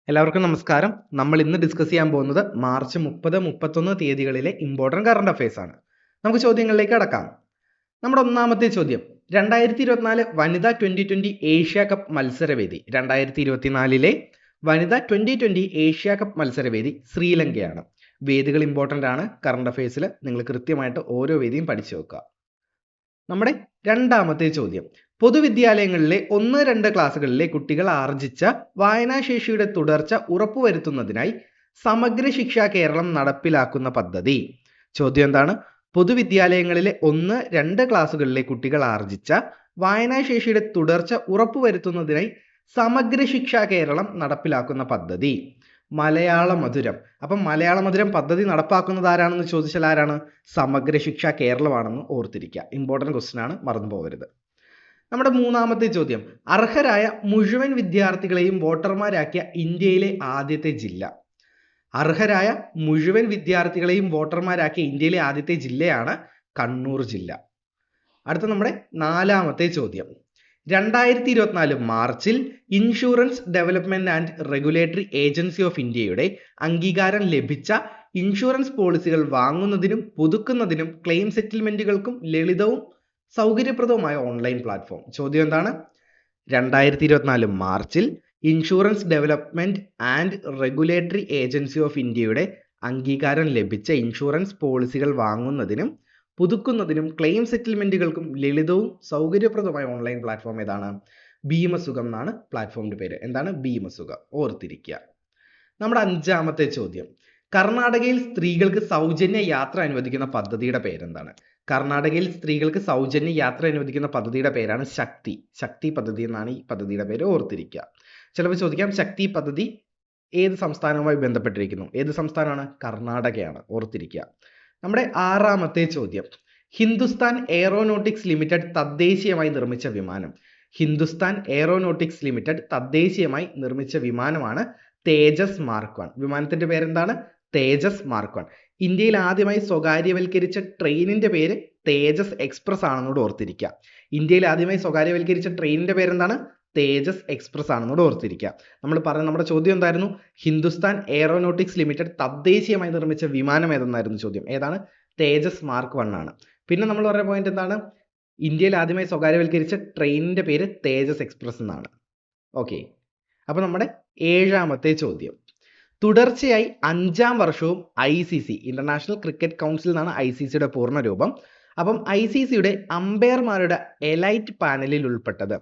എല്ലാവർക്കും നമസ്കാരം. നമ്മൾ ഇന്ന് ഡിസ്കസ് ചെയ്യാൻ പോകുന്നത് മാർച്ച് 30, 31 തീയതികളിലെ ഇമ്പോർട്ടൻറ്റ് കറണ്ട് അഫയേഴ്സ് ആണ്. നമുക്ക് ചോദ്യങ്ങളിലേക്ക് കടക്കാം. നമ്മുടെ ഒന്നാമത്തെ ചോദ്യം, 2024 വനിതാ 2020 ഏഷ്യ കപ്പ് മത്സരവേദി 2024 വനിതാ 2020 ഏഷ്യ കപ്പ് മത്സരവേദി ശ്രീലങ്കയാണ്. വേദികൾ ഇമ്പോർട്ടൻ്റ് ആണ്. കറണ്ട് അഫയേഴ്സിൽ നിങ്ങൾ കൃത്യമായിട്ട് ഓരോ വേദിയും പഠിച്ചു വെക്കുക. നമ്മുടെ രണ്ടാമത്തെ ചോദ്യം, പൊതുവിദ്യാലയങ്ങളിലെ 1-2 ക്ലാസ്സുകളിലെ കുട്ടികൾ ആർജിച്ച വായനാശേഷിയുടെ തുടർച്ച ഉറപ്പുവരുത്തുന്നതിനായി സമഗ്ര ശിക്ഷ കേരളം നടപ്പിലാക്കുന്ന പദ്ധതി. ചോദ്യം എന്താണ്? പൊതുവിദ്യാലയങ്ങളിലെ 1-2 ക്ലാസ്സുകളിലെ കുട്ടികൾ ആർജിച്ച വായനാശേഷിയുടെ തുടർച്ച ഉറപ്പുവരുത്തുന്നതിനായി സമഗ്ര ശിക്ഷ കേരളം നടപ്പിലാക്കുന്ന പദ്ധതി. മലയാള മധുരം. അപ്പം മലയാള മധുരം പദ്ധതി നടപ്പാക്കുന്നത് ആരാണെന്ന് ചോദിച്ചാൽ ആരാണ്? സമഗ്ര ശിക്ഷ കേരളമാണെന്ന് ഓർത്തിരിക്കുക. ഇമ്പോർട്ടൻറ്റ് ക്വസ്റ്റ്യൻ ആണ്, മറന്നു പോകരുത്. നമ്മുടെ മൂന്നാമത്തെ ചോദ്യം, അർഹരായ മുഴുവൻ വിദ്യാർത്ഥികളെയും വോട്ടർമാരാക്കിയ ഇന്ത്യയിലെ ആദ്യത്തെ ജില്ല. അർഹരായ മുഴുവൻ വിദ്യാർത്ഥികളെയും വോട്ടർമാരാക്കിയ ഇന്ത്യയിലെ ആദ്യത്തെ ജില്ലയാണ് കണ്ണൂർ ജില്ല. അടുത്ത നമ്മുടെ നാലാമത്തെ ചോദ്യം, 2024 മാർച്ചിൽ insurance development and regulatory agency of ഇന്ത്യയുടെ അംഗീകാരം ലഭിച്ച ഇൻഷുറൻസ് പോളിസികൾ വാങ്ങുന്നതിനും പുതുക്കുന്നതിനും ക്ലെയിം സെറ്റിൽമെന്റുകൾക്കും ലളിതവും സൗകര്യപ്രദവുമായ ഓൺലൈൻ പ്ലാറ്റ്ഫോം. ചോദ്യം എന്താണ്? 2024 മാർച്ചിൽ insurance development and regulatory agency of ഇന്ത്യയുടെ അംഗീകാരം ലഭിച്ച ഇൻഷുറൻസ് പോളിസികൾ വാങ്ങുന്നതിനും പുതുക്കുന്നതിനും ക്ലെയിം സെറ്റിൽമെന്റുകൾക്കും ലളിതവും സൗകര്യപ്രദമായ ഓൺലൈൻ പ്ലാറ്റ്ഫോം ഏതാണ്? ഭീമസുഖം എന്നാണ് പ്ലാറ്റ്ഫോമിന്റെ പേര്. എന്താണ്? ഭീമസുഖം. ഓർത്തിരിക്കുക. നമ്മുടെ അഞ്ചാമത്തെ ചോദ്യം, കർണാടകയിൽ സ്ത്രീകൾക്ക് സൗജന്യ യാത്ര അനുവദിക്കുന്ന പദ്ധതിയുടെ പേരെന്താണ്? കർണാടകയിൽ സ്ത്രീകൾക്ക് സൗജന്യ യാത്ര അനുവദിക്കുന്ന പദ്ധതിയുടെ പേരാണ് ശക്തി പദ്ധതി എന്നാണ് ഈ പദ്ധതിയുടെ പേര്. ഓർത്തിരിക്കുക. ചിലപ്പോൾ ചോദിക്കാം, ശക്തി പദ്ധതി ഏത് സംസ്ഥാനവുമായി ബന്ധപ്പെട്ടിരിക്കുന്നു? ഏത് സംസ്ഥാനമാണ്? കർണാടകയാണ്. ഓർത്തിരിക്കുക. നമ്മുടെ ആറാമത്തെ ചോദ്യം, ഹിന്ദുസ്ഥാൻ എയറോനോട്ടിക്സ് ലിമിറ്റഡ് തദ്ദേശീയമായി നിർമ്മിച്ച വിമാനം. ഹിന്ദുസ്ഥാൻ എയറോനോട്ടിക്സ് ലിമിറ്റഡ് തദ്ദേശീയമായി നിർമ്മിച്ച വിമാനമാണ് തേജസ് മാർക്ക് 1. വിമാനത്തിന്റെ പേരെന്താണ്? തേജസ് മാർക്ക് 1. ഇന്ത്യയിൽ ആദ്യമായി സ്വകാര്യവൽക്കരിച്ച ട്രെയിനിന്റെ പേര് തേജസ് എക്സ്പ്രസ് ആണെന്നോട് ഓർത്തിരിക്കുക. ഇന്ത്യയിൽ ആദ്യമായി സ്വകാര്യവൽക്കരിച്ച ട്രെയിനിന്റെ പേരെന്താണ്? തേജസ് എക്സ്പ്രസ് ആണെന്നോട് ഓർത്തിരിക്കുക. നമ്മുടെ ചോദ്യം എന്തായിരുന്നു? ഹിന്ദുസ്ഥാൻ എയറോനോട്ടിക്സ് ലിമിറ്റഡ് തദ്ദേശീയമായി നിർമ്മിച്ച വിമാനം ഏതെന്നായിരുന്നു ചോദ്യം. ഏതാണ്? തേജസ് മാർക്ക് 1 ആണ്. പിന്നെ നമ്മൾ പറഞ്ഞ പോയിന്റ് എന്താണ്? ഇന്ത്യയിൽ ആദ്യമായി സ്വകാര്യവൽക്കരിച്ച ട്രെയിനിന്റെ പേര് തേജസ് എക്സ്പ്രസ് എന്നാണ്. ഓക്കെ. അപ്പൊ നമ്മുടെ ഏഴാമത്തെ ചോദ്യം, തുടർച്ചയായി 5ാം വർഷവും ICC ഇന്റർനാഷണൽ ക്രിക്കറ്റ് കൗൺസിൽ എന്നാണ് ICCയുടെ പൂർണ്ണ രൂപം. അപ്പം ICCയുടെ അമ്പയർമാരുടെ എലൈറ്റ് പാനലിൽ ഉൾപ്പെട്ടത്.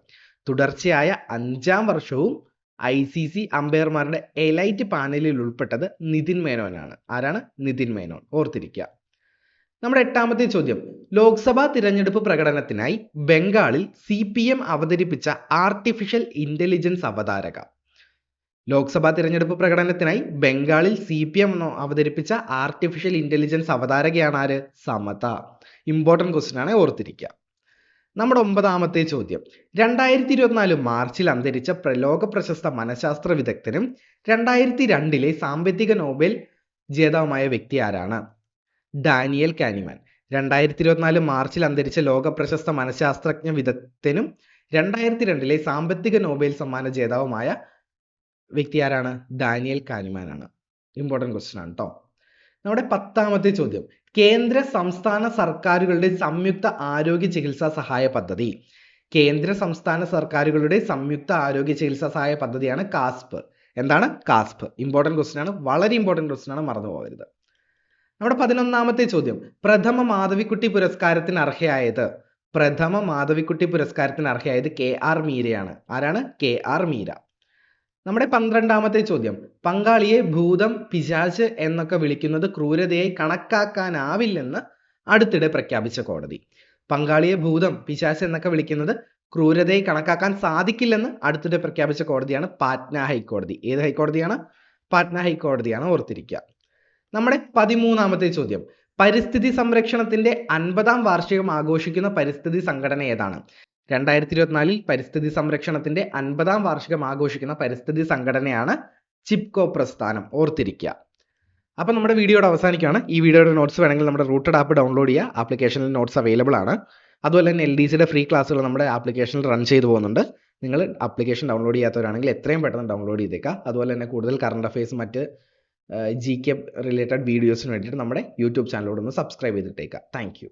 തുടർച്ചയായ 5ാം വർഷവും ICC അമ്പയർമാരുടെ എലൈറ്റ് പാനലിൽ ഉൾപ്പെട്ടത് നിതിൻ മേനോനാണ്. ആരാണ്? നിതിൻ മേനോൻ. ഓർത്തിരിക്കുക. നമ്മുടെ എട്ടാമത്തെ ചോദ്യം, ലോക്സഭാ തിരഞ്ഞെടുപ്പ് പ്രകടനത്തിനായി ബംഗാളിൽ CPM അവതരിപ്പിച്ച ആർട്ടിഫിഷ്യൽ ഇന്റലിജൻസ് അവതാരക. ലോക്സഭാ തിരഞ്ഞെടുപ്പ് പ്രകടനത്തിനായി ബംഗാളിൽ CPM അവതരിപ്പിച്ച ആർട്ടിഫിഷ്യൽ ഇന്റലിജൻസ് അവതാരകയാണ് ആര്? സമത. ഇമ്പോർട്ടൻറ്റ് ക്വസ്റ്റ്യൻ ആണ്, ഓർത്തിരിക്കുക. നമ്മുടെ 9ാമത്തെ ചോദ്യം, 2024 മാർച്ചിൽ അന്തരിച്ച ലോക പ്രശസ്ത മനഃശാസ്ത്ര വിദഗ്ധനും 2002 സാമ്പത്തിക നോബൽ ജേതാവുമായ വ്യക്തി ആരാണ്? ഡാനിയൽ കാനിമാൻ. 2024 മാർച്ചിൽ അന്തരിച്ച ലോക പ്രശസ്ത മനഃശാസ്ത്രജ്ഞ വിദഗ്ധനും 2002 സാമ്പത്തിക നോബൽ സമ്മാന ജേതാവുമായ വ്യക്തി ആരാണ്? ഡാനിയൽ കാനിമാൻ ആണ്. ഇമ്പോർട്ടൻറ്റ് ക്വസ്റ്റ്യൻ ആണ് കേട്ടോ. നമ്മുടെ 10ാമത്തെ ചോദ്യം, കേന്ദ്ര സംസ്ഥാന സർക്കാരുകളുടെ സംയുക്ത ആരോഗ്യ ചികിത്സാ സഹായ പദ്ധതി. കേന്ദ്ര സംസ്ഥാന സർക്കാരുകളുടെ സംയുക്ത ആരോഗ്യ ചികിത്സാ സഹായ പദ്ധതിയാണ് കാസ്പ്. എന്താണ്? കാസ്പ്. ഇമ്പോർട്ടൻറ്റ് ക്വസ്റ്റ്യൻ ആണ്, വളരെ ഇമ്പോർട്ടൻറ്റ് ക്വസ്റ്റ്യൻ ആണ്, മറന്നു പോകരുത്. നമ്മുടെ 11ാമത്തെ ചോദ്യം, പ്രഥമ മാധവിക്കുട്ടി പുരസ്കാരത്തിന് അർഹയായത്. പ്രഥമ മാധവിക്കുട്ടി പുരസ്കാരത്തിന് അർഹയായത് KR മീരയാണ്. ആരാണ്? KR മീര. നമ്മുടെ 12ാമത്തെ ചോദ്യം, പങ്കാളിയെ ഭൂതം, പിശാച് എന്നൊക്കെ വിളിക്കുന്നത് ക്രൂരതയായി കണക്കാക്കാനാവില്ലെന്ന് അടുത്തിടെ പ്രഖ്യാപിച്ച കോടതി. പങ്കാളിയെ ഭൂതം, പിശാച് എന്നൊക്കെ വിളിക്കുന്നത് ക്രൂരതയായി കണക്കാക്കാൻ സാധിക്കില്ലെന്ന് അടുത്തിടെ പ്രഖ്യാപിച്ച കോടതിയാണ് പാറ്റ്ന ഹൈക്കോടതി. ഏത് ഹൈക്കോടതിയാണ്? പാറ്റ്ന ഹൈക്കോടതിയാണ്. ഓർത്തിരിക്കുക. നമ്മുടെ 13ാമത്തെ ചോദ്യം, പരിസ്ഥിതി സംരക്ഷണത്തിന്റെ 50ാം വാർഷികം ആഘോഷിക്കുന്ന പരിസ്ഥിതി സംഘടന ഏതാണ്? 2024 പരിസ്ഥിതി സംരക്ഷണത്തിന്റെ 50ാം വാർഷികം ആഘോഷിക്കുന്ന പരിസ്ഥിതി സംഘടനയാണ് ചിപ്കോ പ്രസ്ഥാനം. ഓർത്തിരിക്കുക. അപ്പം നമ്മുടെ വീഡിയോയുടെ അവസാനിക്കുകയാണ്. ഈ വീഡിയോയുടെ നോട്ട്സ് വേണമെങ്കിൽ നമ്മുടെ റൂട്ടഡ് ആപ്പ് ഡൗൺലോഡ് ചെയ്യുക. ആപ്ലിക്കേഷനിൽ നോട്ട്സ് അവൈലബിൾ ആണ്. അതുപോലെ തന്നെ LDCയുടെ ഫ്രീ ക്ലാസ്സുകൾ നമ്മുടെ ആപ്ലിക്കേഷനിൽ റൺ ചെയ്തു പോകുന്നുണ്ട്. നിങ്ങൾ ആപ്ലിക്കേഷൻ ഡൗൺലോഡ് ചെയ്യാത്തവരാണെങ്കിൽ എത്രയും പെട്ടെന്ന് ഡൗൺലോഡ് ചെയ്തേക്കുക. അതുപോലെ തന്നെ കൂടുതൽ കറണ്ട് അഫയേഴ്സ് മറ്റ് GK റിലേറ്റഡ് വീഡിയോസിന് വേണ്ടിയിട്ട് നമ്മുടെ യൂട്യൂബ് ചാനലോട് ഒന്ന് സബ്സ്ക്രൈബ് ചെയ്തിട്ടേക്കുക. Thank you.